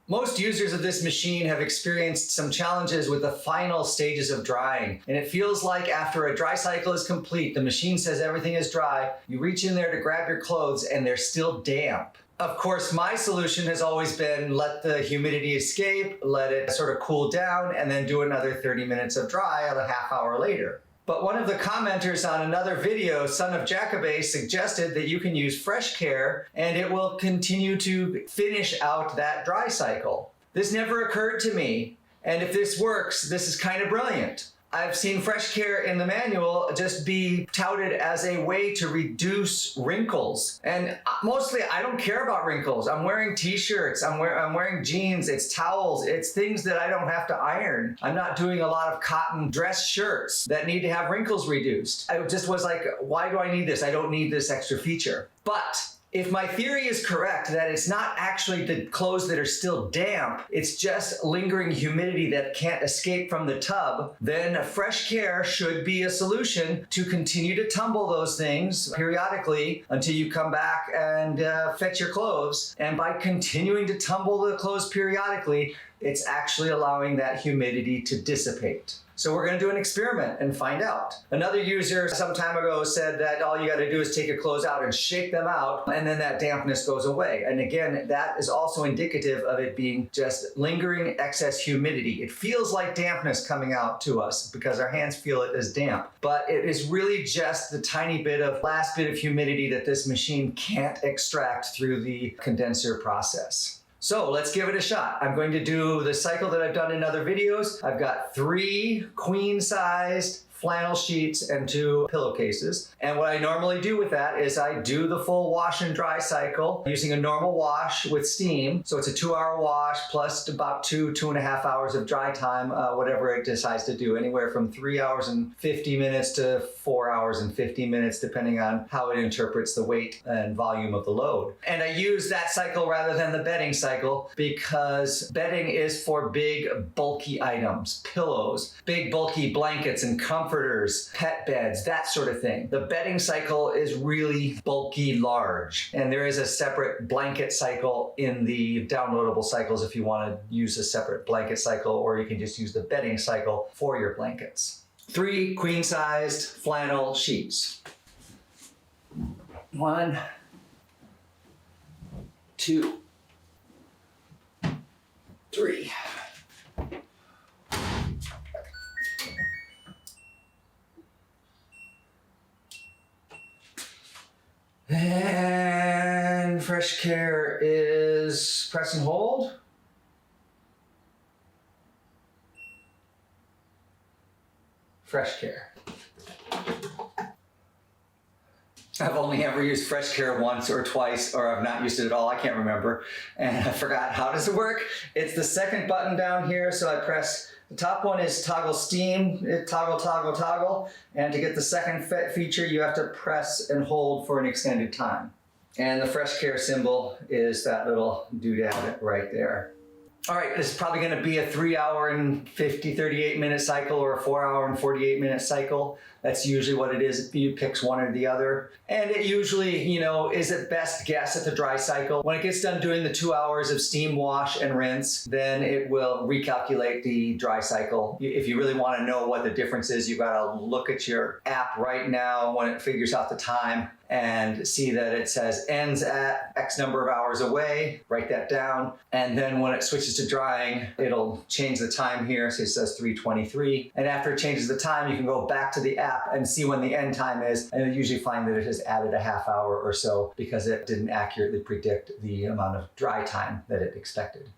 Most users of this machine have experienced some challenges with the final stages of drying, and it feels like after a dry cycle is complete, the machine says everything is dry, you reach in there to grab your clothes and they're still damp. Of course, my solution has always been let the humidity escape, let it sort of cool down, and then do another 30 minutes of dry a half hour later. But one of the commenters on another video, Son of Jacobe, suggested that you can use Fresh Care and it will continue to finish out that dry cycle. This never occurred to me, and if this works, this is kind of brilliant. I've seen Fresh Care in the manual just be touted as a way to reduce wrinkles. And mostly I don't care about wrinkles. I'm wearing t-shirts, I'm wearing jeans, it's towels, it's things that I don't have to iron. I'm not doing a lot of cotton dress shirts that need to have wrinkles reduced. I just was like, why do I need this? I don't need this extra feature. But if my theory is correct, that it's not actually the clothes that are still damp, it's just lingering humidity that can't escape from the tub, then Fresh Care should be a solution to continue to tumble those things periodically until you come back and fetch your clothes. And by continuing to tumble the clothes periodically, it's actually allowing that humidity to dissipate. So we're going to do an experiment and find out. Another user some time ago said that all you got to do is take your clothes out and shake them out, and then that dampness goes away. And again, that is also indicative of it being just lingering excess humidity. It feels like dampness coming out to us because our hands feel it as damp, but it is really just the tiny last bit of humidity that this machine can't extract through the condenser process. So let's give it a shot. I'm going to do the cycle that I've done in other videos. I've got 3 queen-sized flannel sheets and 2 pillowcases. And what I normally do with that is I do the full wash and dry cycle using a normal wash with steam. So it's a 2-hour wash plus about 2.5 hours of dry time, whatever it decides to do, anywhere from 3 hours and 50 minutes to 4 hours and 50 minutes, depending on how it interprets the weight and volume of the load. And I use that cycle rather than the bedding cycle because bedding is for big, bulky items, pillows, big, bulky blankets and comforters, pet beds, that sort of thing. The bedding cycle is really bulky, large, and there is a separate blanket cycle in the downloadable cycles if you want to use a separate blanket cycle, or you can just use the bedding cycle for your blankets. 3 queen-sized flannel sheets. 1, 2, 3. And Fresh Care is press and hold. Fresh Care. I've only ever used Fresh Care once or twice, or I've not used it at all. I can't remember. And I forgot. How does it work? It's the second button down here. So I press, the top one is toggle steam, toggle, toggle, toggle. And to get the second feature, you have to press and hold for an extended time. And the Fresh Care symbol is that little doodad right there. All right, this is probably going to be a 3-hour and 38 minute cycle or a 4-hour and 48 minute cycle. That's usually what it is. You pick one or the other. And it usually, is at best guess at the dry cycle. When it gets done doing the 2 hours of steam wash and rinse, then it will recalculate the dry cycle. If you really want to know what the difference is, you've got to look at your app right now when it figures out the time and see that it says ends at X number of hours away, write that down. And then when it switches to drying, it'll change the time here. So it says 3:23. And after it changes the time, you can go back to the app and see when the end time is. And you'll usually find that it has added a half hour or so because it didn't accurately predict the amount of dry time that it expected.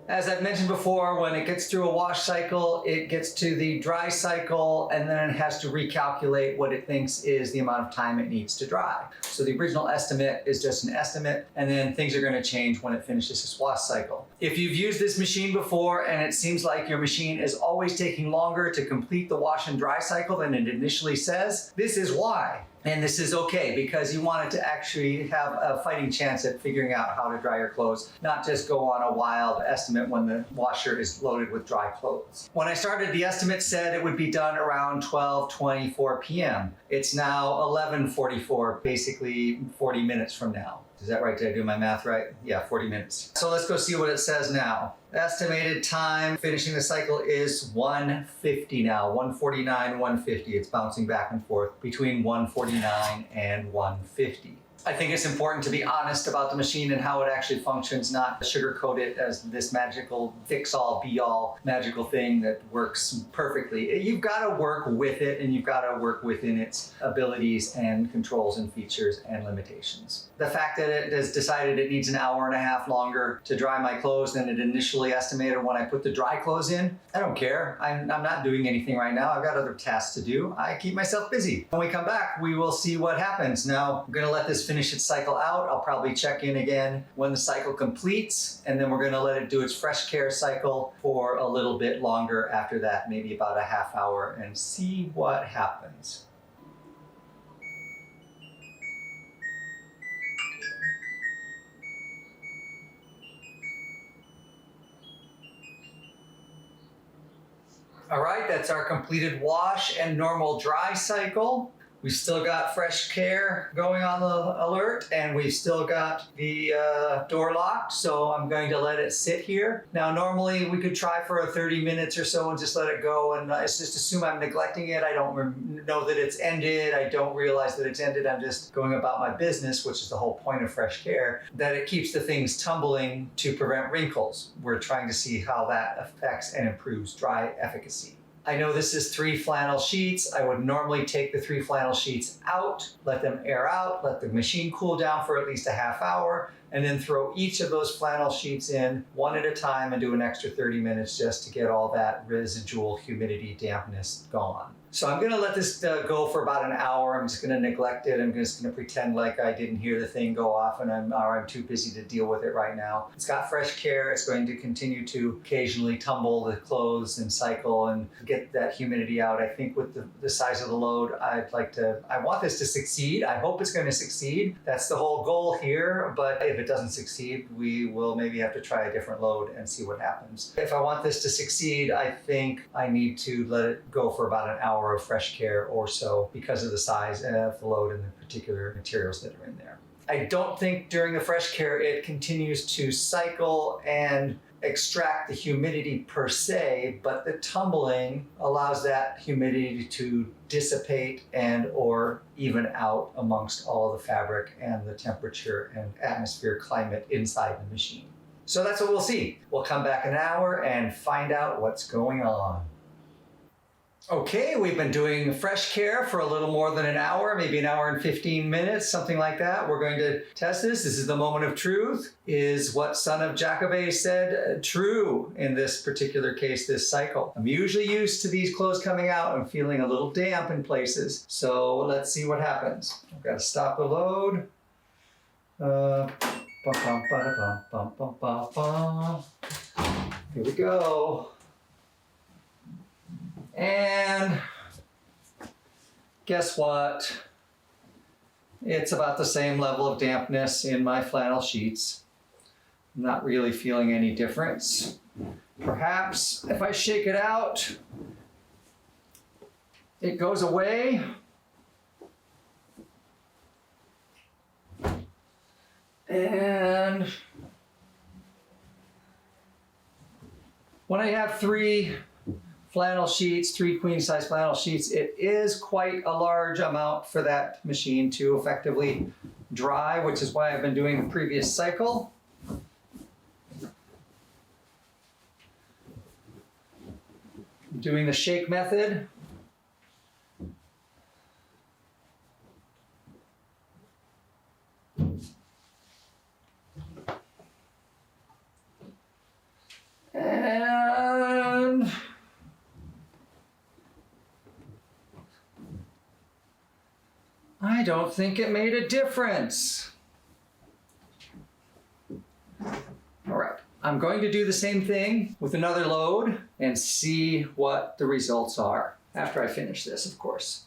As I've mentioned before, when it gets through a wash cycle, it gets to the dry cycle, and then it has to recalculate what it thinks is the amount of time it needs to dry. So the original estimate is just an estimate, and then things are going to change when it finishes its wash cycle. If you've used this machine before and it seems like your machine is always taking longer to complete the wash and dry cycle than it initially says, this is why. And this is okay because you want it to actually have a fighting chance at figuring out how to dry your clothes, not just go on a wild estimate when the washer is loaded with dry clothes. When I started, the estimate said it would be done around 12:24 p.m. It's now 11:44, basically 40 minutes from now. Is that right? Did I do my math right? Yeah, 40 minutes. So let's go see what it says now. Estimated time finishing the cycle is 150 now. 149, 150. It's bouncing back and forth between 149 and 150. I think it's important to be honest about the machine and how it actually functions, not sugarcoat it as this magical fix-all, be-all magical thing that works perfectly. You've got to work with it, and you've got to work within its abilities and controls and features and limitations. The fact that it has decided it needs an hour and a half longer to dry my clothes than it initially estimated when I put the dry clothes in, I don't care. I'm not doing anything right now. I've got other tasks to do. I keep myself busy. When we come back, we will see what happens. Now, I'm going to let this finish its cycle out. I'll probably check in again when the cycle completes, and then we're going to let it do its fresh care cycle for a little bit longer after that, maybe about a half hour, and see what happens. All right, that's our completed wash and normal dry cycle. We've still got fresh care going on the alert, and we've still got the door locked, so I'm going to let it sit here. Now, normally we could try for 30 minutes or so and just let it go, and just assume I'm neglecting it. I don't know that it's ended. I don't realize that it's ended. I'm just going about my business, which is the whole point of fresh care, that it keeps the things tumbling to prevent wrinkles. We're trying to see how that affects and improves dry efficacy. I know this is 3 flannel sheets. I would normally take the 3 flannel sheets out, let them air out, let the machine cool down for at least a half hour, and then throw each of those flannel sheets in one at a time and do an extra 30 minutes just to get all that residual humidity, dampness gone. So I'm gonna let this go for about an hour. I'm just gonna neglect it. I'm just gonna pretend like I didn't hear the thing go off, and I'm too busy to deal with it right now. It's got fresh care. It's going to continue to occasionally tumble the clothes and cycle and get that humidity out. I think with the size of the load, I want this to succeed. I hope it's gonna succeed. That's the whole goal here, but if it doesn't succeed, we will maybe have to try a different load and see what happens. If I want this to succeed, I think I need to let it go for about an hour of fresh care or so because of the size of the load and the particular materials that are in there. I don't think during the fresh care it continues to cycle and extract the humidity per se, but the tumbling allows that humidity to dissipate and or even out amongst all the fabric and the temperature and atmosphere climate inside the machine. So that's what we'll see. We'll come back in an hour and find out what's going on. Okay, we've been doing fresh care for a little more than an hour, maybe an hour and 15 minutes, something like that. We're going to test this. This is the moment of truth. Is what son of Jacobe said true in this particular case, this cycle? I'm usually used to these clothes coming out and feeling a little damp in places. So let's see what happens. I've got to stop the load. Here we go. And guess what? It's about the same level of dampness in my flannel sheets. I'm not really feeling any difference. Perhaps if I shake it out, it goes away. And when I have 3 flannel sheets, 3 queen size flannel sheets, it is quite a large amount for that machine to effectively dry, which is why I've been doing the previous cycle. Doing the shake method. And I don't think it made a difference. All right, I'm going to do the same thing with another load and see what the results are after I finish this, of course.